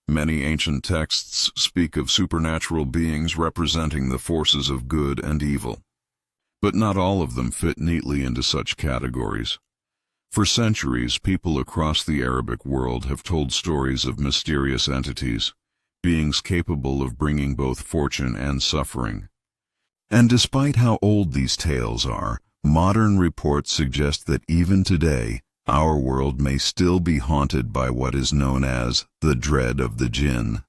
Many ancient texts speak of supernatural beings representing the forces of good and evil. But not all of them fit neatly into such categories. For centuries, people across the Arabic world have told stories of mysterious entities, beings capable of bringing both fortune and suffering. And despite how old these tales are, modern reports suggest that even today, our world may still be haunted by what is known as the dread of the Djinn.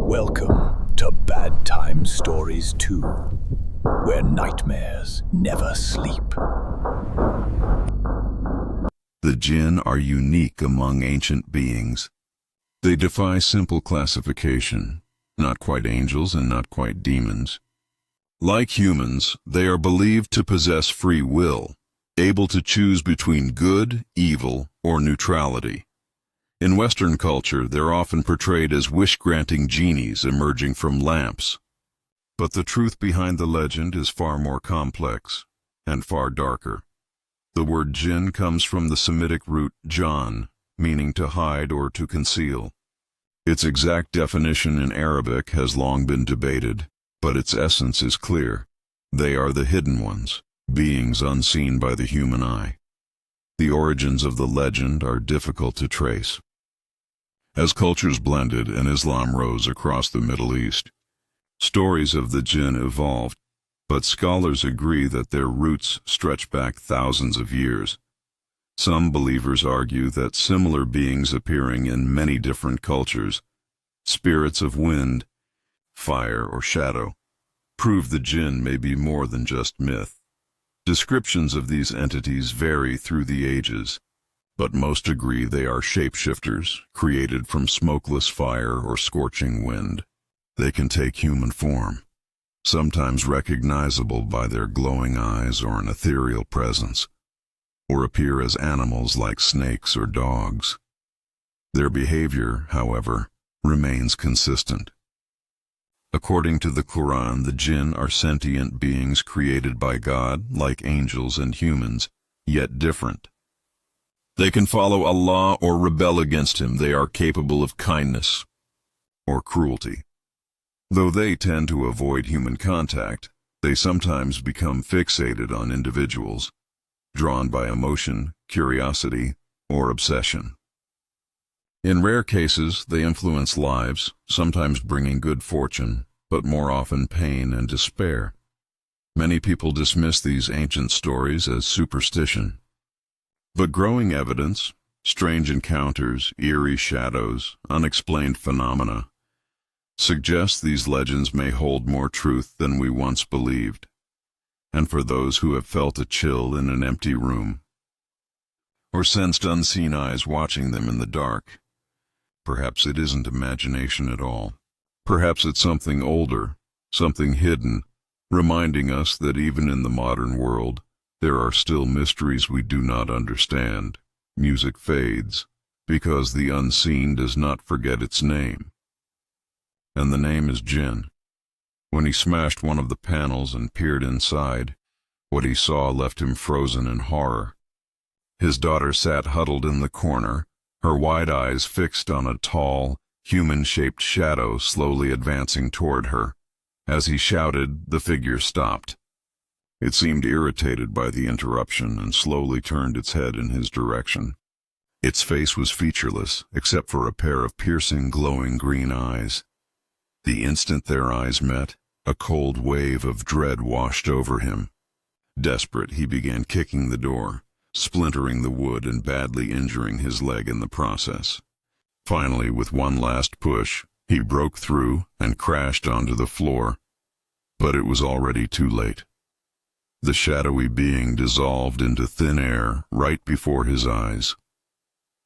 Welcome to Badtime Stories 2, where nightmares never sleep. The Djinn are unique among ancient beings. They defy simple classification, not quite angels and not quite demons. Like humans, they are believed to possess free will, able to choose between good, evil, or neutrality. In Western culture, they're often portrayed as wish-granting genies emerging from lamps. But the truth behind the legend is far more complex and far darker. The word Djinn comes from the Semitic root jan, meaning to hide or to conceal. Its exact definition in Arabic has long been debated, but its essence is clear. They are the hidden ones, beings unseen by the human eye. The origins of the legend are difficult to trace. As cultures blended and Islam rose across the Middle East, stories of the Djinn evolved, but scholars agree that their roots stretch back thousands of years. Some believers argue that similar beings appearing in many different cultures, spirits of wind, fire, or shadow, prove the Djinn may be more than just myth. Descriptions of these entities vary through the ages, but most agree they are shapeshifters, created from smokeless fire or scorching wind. They can take human form, sometimes recognizable by their glowing eyes or an ethereal presence, or appear as animals like snakes or dogs. Their behavior, however, remains consistent. According to the Quran, the Djinn are sentient beings created by God, like angels and humans, yet different. They can follow Allah or rebel against Him. They are capable of kindness or cruelty. Though they tend to avoid human contact, they sometimes become fixated on individuals, drawn by emotion, curiosity, or obsession. In rare cases, they influence lives, sometimes bringing good fortune, but more often pain and despair. Many people dismiss these ancient stories as superstition. But growing evidence, strange encounters, eerie shadows, unexplained phenomena, suggest these legends may hold more truth than we once believed. And for those who have felt a chill in an empty room, or sensed unseen eyes watching them in the dark, perhaps it isn't imagination at all. Perhaps it's something older, something hidden, reminding us that even in the modern world, there are still mysteries we do not understand. Music fades, because the unseen does not forget its name. And the name is Djinn. When he smashed one of the panels and peered inside, what he saw left him frozen in horror. His daughter sat huddled in the corner, her wide eyes fixed on a tall, human-shaped shadow slowly advancing toward her. As he shouted, the figure stopped. It seemed irritated by the interruption and slowly turned its head in his direction. Its face was featureless, except for a pair of piercing, glowing green eyes. The instant their eyes met, a cold wave of dread washed over him. Desperate, he began kicking the door, splintering the wood and badly injuring his leg in the process. Finally, with one last push, he broke through and crashed onto the floor. But it was already too late. The shadowy being dissolved into thin air right before his eyes.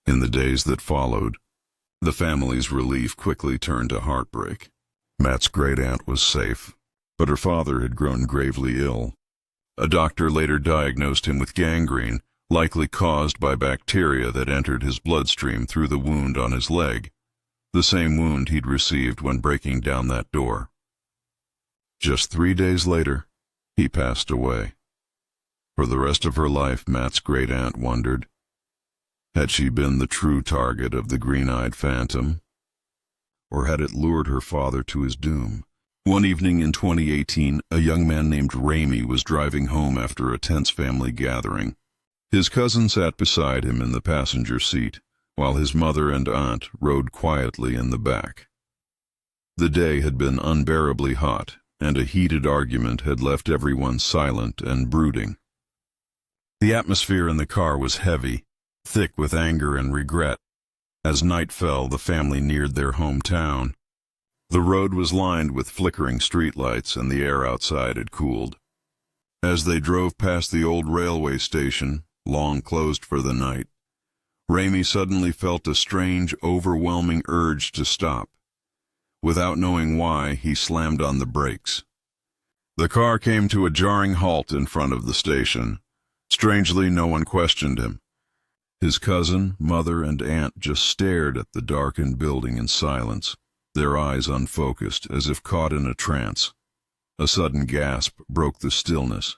In the days that followed, the family's relief quickly turned to heartbreak. Matt's great-aunt was safe, but her father had grown gravely ill. A doctor later diagnosed him with gangrene, likely caused by bacteria that entered his bloodstream through the wound on his leg, the same wound he'd received when breaking down that door. Just 3 days later, he passed away. For the rest of her life, Matt's great-aunt wondered, had she been the true target of the green-eyed phantom? Or had it lured her father to his doom? One evening in 2018, a young man named Ramey was driving home after a tense family gathering. His cousin sat beside him in the passenger seat, while his mother and aunt rode quietly in the back. The day had been unbearably hot, and a heated argument had left everyone silent and brooding. The atmosphere in the car was heavy, thick with anger and regret. As night fell, the family neared their hometown. The road was lined with flickering streetlights, and the air outside had cooled. As they drove past the old railway station, long closed for the night, Ramey suddenly felt a strange, overwhelming urge to stop. Without knowing why, he slammed on the brakes. The car came to a jarring halt in front of the station. Strangely, no one questioned him. His cousin, mother, and aunt just stared at the darkened building in silence, their eyes unfocused, as if caught in a trance. A sudden gasp broke the stillness.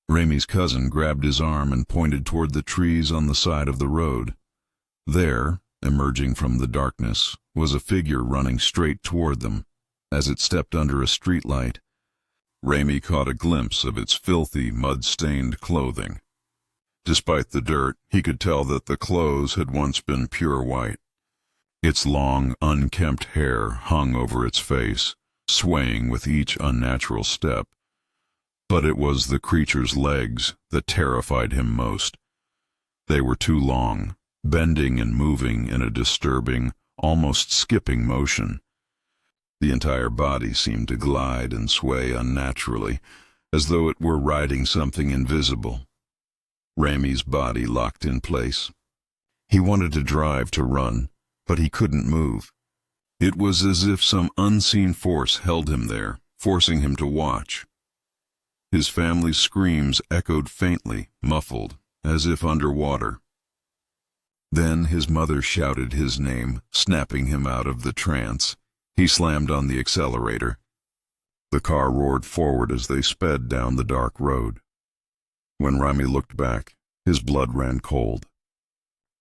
Ramey's cousin grabbed his arm and pointed toward the trees on the side of the road. There, emerging from the darkness, was a figure running straight toward them. As it stepped under a streetlight, Ramey caught a glimpse of its filthy, mud-stained clothing. Despite the dirt, he could tell that the clothes had once been pure white. Its long, unkempt hair hung over its face, swaying with each unnatural step. But it was the creature's legs that terrified him most. They were too long, bending and moving in a disturbing, almost skipping motion. The entire body seemed to glide and sway unnaturally, as though it were riding something invisible. Ramey's body locked in place. He wanted to drive, to run, but he couldn't move. It was as if some unseen force held him there, forcing him to watch. His family's screams echoed faintly, muffled, as if underwater. Then his mother shouted his name, snapping him out of the trance. He slammed on the accelerator. The car roared forward as they sped down the dark road. When Ramey looked back, his blood ran cold.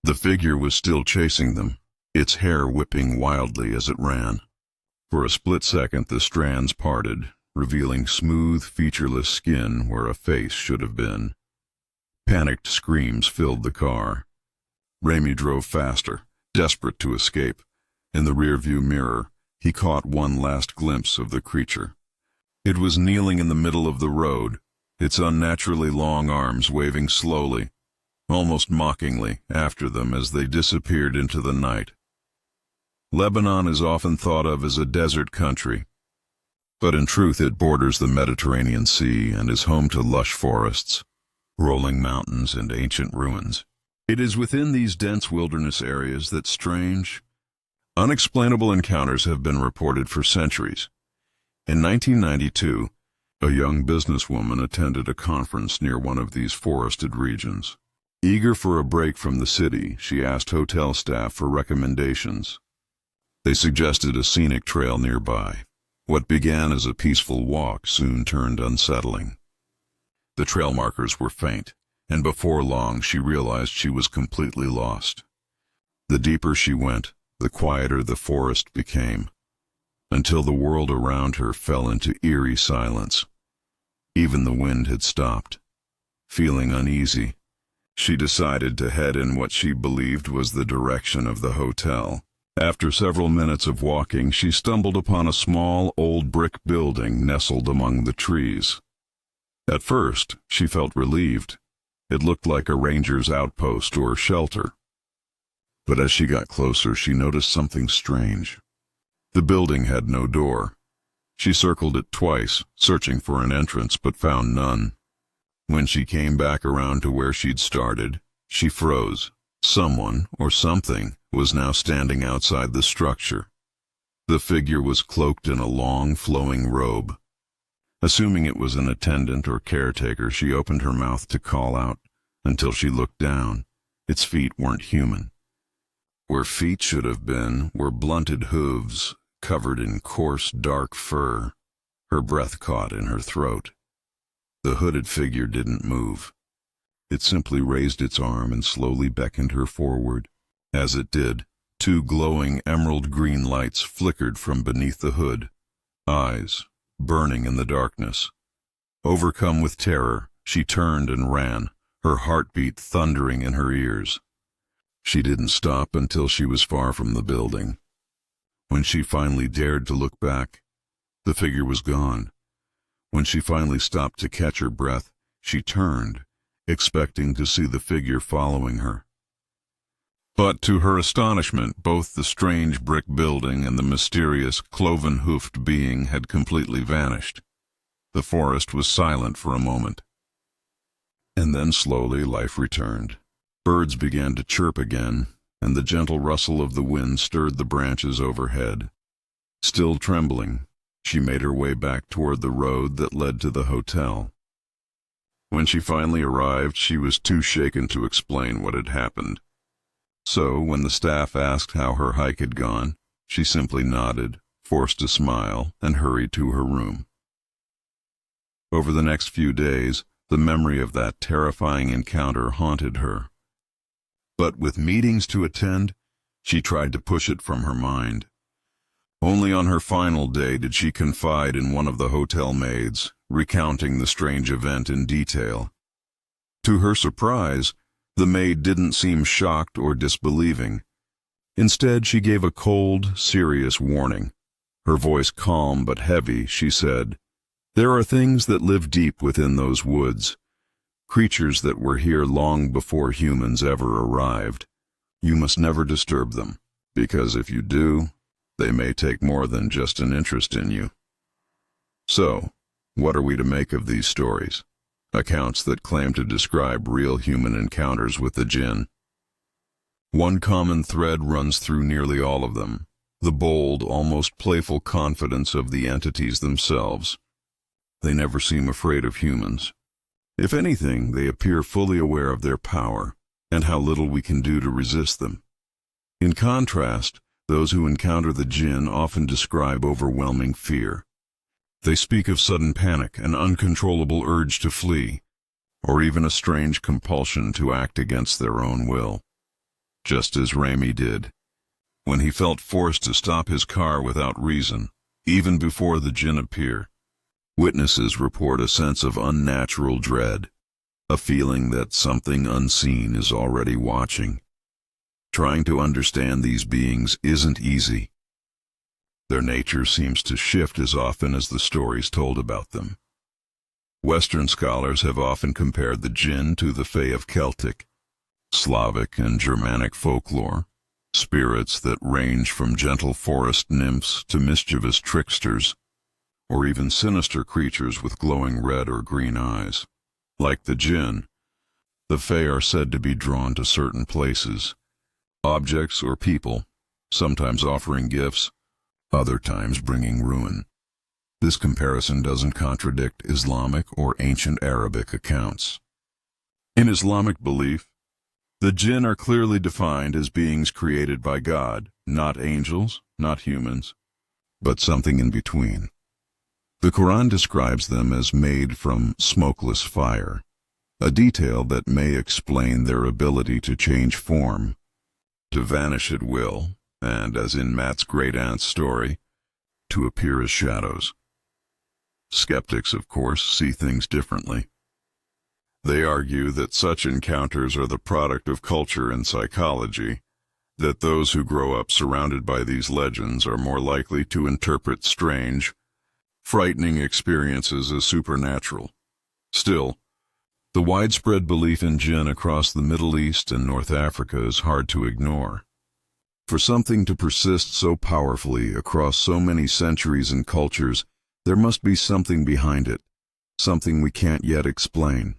The figure was still chasing them, its hair whipping wildly as it ran. For a split second the strands parted, revealing smooth, featureless skin where a face should have been. Panicked screams filled the car. Ramey drove faster, desperate to escape. In the rearview mirror, he caught one last glimpse of the creature. It was kneeling in the middle of the road, its unnaturally long arms waving slowly, almost mockingly, after them as they disappeared into the night. Lebanon is often thought of as a desert country, but in truth it borders the Mediterranean Sea and is home to lush forests, rolling mountains, and ancient ruins. It is within these dense wilderness areas that strange, unexplainable encounters have been reported for centuries. In 1992, a young businesswoman attended a conference near one of these forested regions. Eager for a break from the city, she asked hotel staff for recommendations. They suggested a scenic trail nearby. What began as a peaceful walk soon turned unsettling. The trail markers were faint, and before long she realized she was completely lost. The deeper she went, the quieter the forest became, until the world around her fell into eerie silence. Even the wind had stopped. Feeling uneasy, she decided to head in what she believed was the direction of the hotel. After several minutes of walking, she stumbled upon a small, old brick building nestled among the trees. At first, she felt relieved. It looked like a ranger's outpost or shelter. But as she got closer, she noticed something strange. The building had no door. She circled it twice, searching for an entrance, but found none. When she came back around to where she'd started, she froze. Someone, or something, was now standing outside the structure. The figure was cloaked in a long, flowing robe. Assuming it was an attendant or caretaker, she opened her mouth to call out, until she looked down. Its feet weren't human. Where feet should have been were blunted hooves, covered in coarse, dark fur. Her breath caught in her throat. The hooded figure didn't move. It simply raised its arm and slowly beckoned her forward. As it did, two glowing emerald-green lights flickered from beneath the hood, eyes burning in the darkness. Overcome with terror, she turned and ran, her heartbeat thundering in her ears. She didn't stop until she was far from the building. When she finally dared to look back, the figure was gone. When she finally stopped to catch her breath, she turned, expecting to see the figure following her. But to her astonishment, both the strange brick building and the mysterious, cloven-hoofed being had completely vanished. The forest was silent for a moment. And then slowly life returned. Birds began to chirp again, and the gentle rustle of the wind stirred the branches overhead. Still trembling, she made her way back toward the road that led to the hotel. When she finally arrived, she was too shaken to explain what had happened. So, when the staff asked how her hike had gone, she simply nodded, forced a smile, and hurried to her room. Over the next few days, the memory of that terrifying encounter haunted her. But with meetings to attend, she tried to push it from her mind. Only on her final day did she confide in one of the hotel maids, recounting the strange event in detail. To her surprise, the maid didn't seem shocked or disbelieving. Instead, she gave a cold, serious warning. Her voice calm but heavy, she said, "There are things that live deep within those woods, creatures that were here long before humans ever arrived. You must never disturb them, because if you do, they may take more than just an interest in you." So, what are we to make of these stories? Accounts that claim to describe real human encounters with the Djinn. One common thread runs through nearly all of them: the bold, almost playful confidence of the entities themselves. They never seem afraid of humans. If anything, they appear fully aware of their power and how little we can do to resist them. In contrast, those who encounter the Djinn often describe overwhelming fear. They speak of sudden panic, an uncontrollable urge to flee, or even a strange compulsion to act against their own will. Just as Remy did, when he felt forced to stop his car without reason, even before the Djinn appear. Witnesses report a sense of unnatural dread, a feeling that something unseen is already watching. Trying to understand these beings isn't easy. Their nature seems to shift as often as the stories told about them. Western scholars have often compared the Djinn to the Fae of Celtic, Slavic, and Germanic folklore, spirits that range from gentle forest nymphs to mischievous tricksters, or even sinister creatures with glowing red or green eyes. Like the Djinn, the Fae are said to be drawn to certain places, objects or people, sometimes offering gifts, other times bringing ruin. This comparison doesn't contradict Islamic or ancient Arabic accounts. In Islamic belief, the Djinn are clearly defined as beings created by God, not angels, not humans, but something in between. The Quran describes them as made from smokeless fire, a detail that may explain their ability to change form, to vanish at will, and, as in Matt's great-aunt's story, to appear as shadows. Skeptics, of course, see things differently. They argue that such encounters are the product of culture and psychology, that those who grow up surrounded by these legends are more likely to interpret strange, frightening experiences as supernatural. Still, the widespread belief in Djinn across the Middle East and North Africa is hard to ignore. For something to persist so powerfully across so many centuries and cultures, there must be something behind it, something we can't yet explain.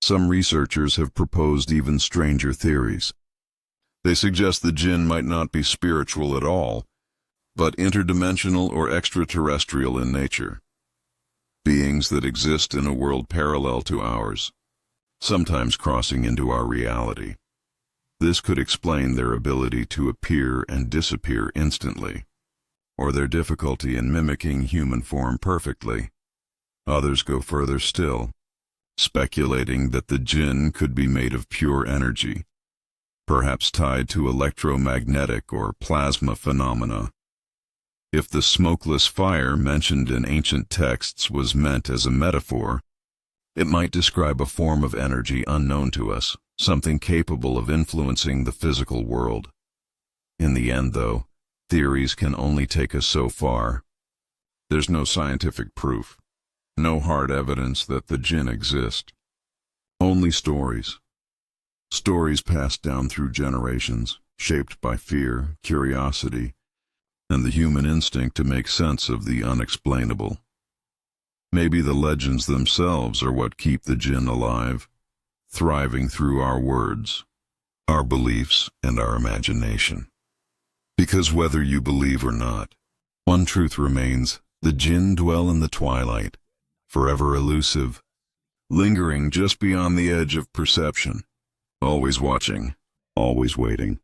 Some researchers have proposed even stranger theories. They suggest the Djinn might not be spiritual at all, but interdimensional or extraterrestrial in nature. Beings that exist in a world parallel to ours, sometimes crossing into our reality. This could explain their ability to appear and disappear instantly, or their difficulty in mimicking human form perfectly. Others go further still, speculating that the Djinn could be made of pure energy, perhaps tied to electromagnetic or plasma phenomena. If the smokeless fire mentioned in ancient texts was meant as a metaphor, it might describe a form of energy unknown to us, something capable of influencing the physical world. In the end, though, theories can only take us so far. There's no scientific proof, no hard evidence that the Djinn exist. Only stories. Stories passed down through generations, shaped by fear, curiosity, and the human instinct to make sense of the unexplainable. Maybe the legends themselves are what keep the Djinn alive, thriving through our words, our beliefs, and our imagination. Because whether you believe or not, one truth remains: the Djinn dwell in the twilight, forever elusive, lingering just beyond the edge of perception, always watching, always waiting.